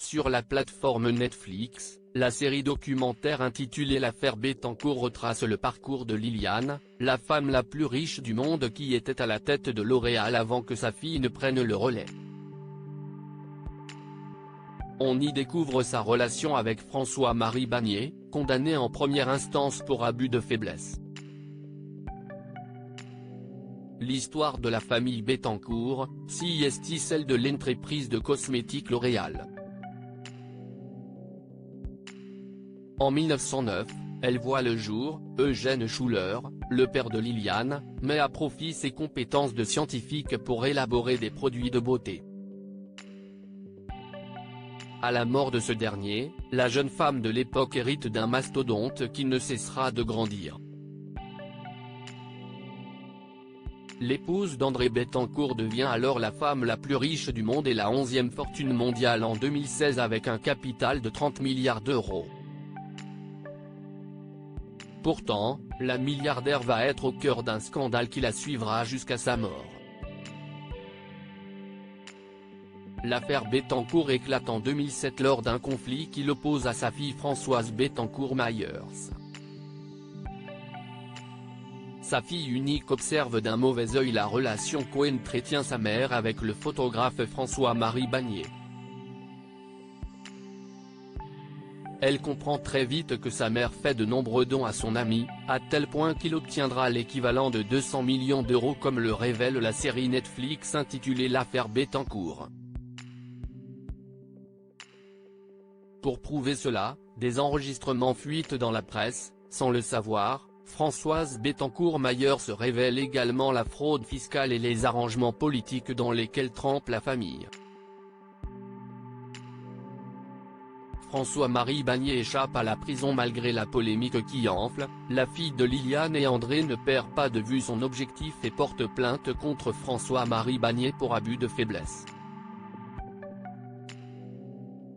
sur la plateforme Netflix. La série documentaire intitulée L'affaire Bettencourt retrace le parcours de Liliane, la femme la plus riche du monde qui était à la tête de L'Oréal avant que sa fille ne prenne le relais. On y découvre sa relation avec François-Marie Bagné, condamné en première instance pour abus de faiblesse. L'histoire de la famille Bettencourt, si est celle de l'entreprise de cosmétiques L'Oréal. En 1909, elle voit le jour. Eugène Schuller, le père de Liliane, met à profit ses compétences de scientifique pour élaborer des produits de beauté. À la mort de ce dernier, la jeune femme de l'époque hérite d'un mastodonte qui ne cessera de grandir. L'épouse d'André Bettencourt devient alors la femme la plus riche du monde et la 11e fortune mondiale en 2016 avec un capital de 30 milliards d'euros. Pourtant, la milliardaire va être au cœur d'un scandale qui la suivra jusqu'à sa mort. L'affaire Bettencourt éclate en 2007 lors d'un conflit qui l'oppose à sa fille Françoise Bettencourt-Meyers. Sa fille unique observe d'un mauvais œil la relation qu'entretient sa mère avec le photographe François-Marie Bagné. Elle comprend très vite que sa mère fait de nombreux dons à son ami, à tel point qu'il obtiendra l'équivalent de 200 millions d'euros comme le révèle la série Netflix intitulée L'affaire Bettencourt. Pour prouver cela, des enregistrements fuitent dans la presse. Sans le savoir, Françoise Bettencourt-Meyers se révèle également la fraude fiscale et les arrangements politiques dans lesquels trempe la famille. François-Marie Bagné échappe à la prison malgré la polémique qui enfle. La fille de Liliane et André ne perd pas de vue son objectif et porte plainte contre François-Marie Bagné pour abus de faiblesse.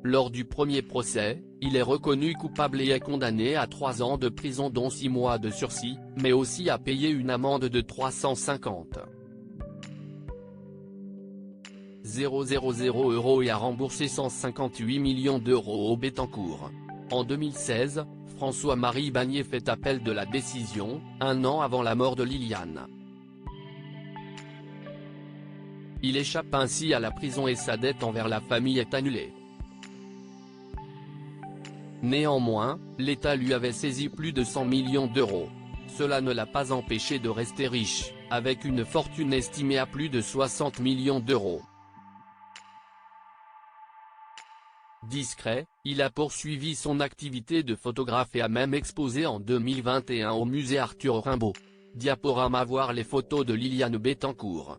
Lors du premier procès, il est reconnu coupable et est condamné à 3 ans de prison dont 6 mois de sursis, mais aussi à payer une amende de 350 000 € et à rembourser 158 millions d'euros au Bettencourt. En 2016, François-Marie Bagné fait appel de la décision, un an avant la mort de Liliane. Il échappe ainsi à la prison et sa dette envers la famille est annulée. Néanmoins, l'État lui avait saisi plus de 100 millions d'euros. Cela ne l'a pas empêché de rester riche, avec une fortune estimée à plus de 60 millions d'euros. Discret, il a poursuivi son activité de photographe et a même exposé en 2021 au musée Arthur Rimbaud. Diaporama. Voir les photos de Liliane Bettencourt.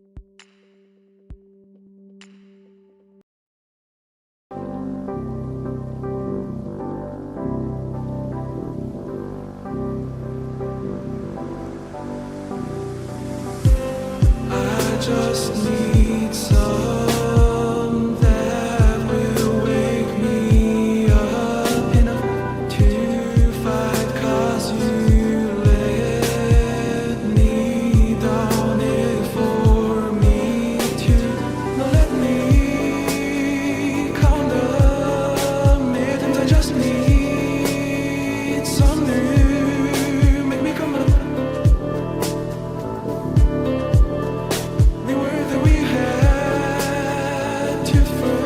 Just need some that will wake me up enough to fight, 'cause you let me down it for me to not let me count the minutes. I just need some new, make me come up. We were that we had to first.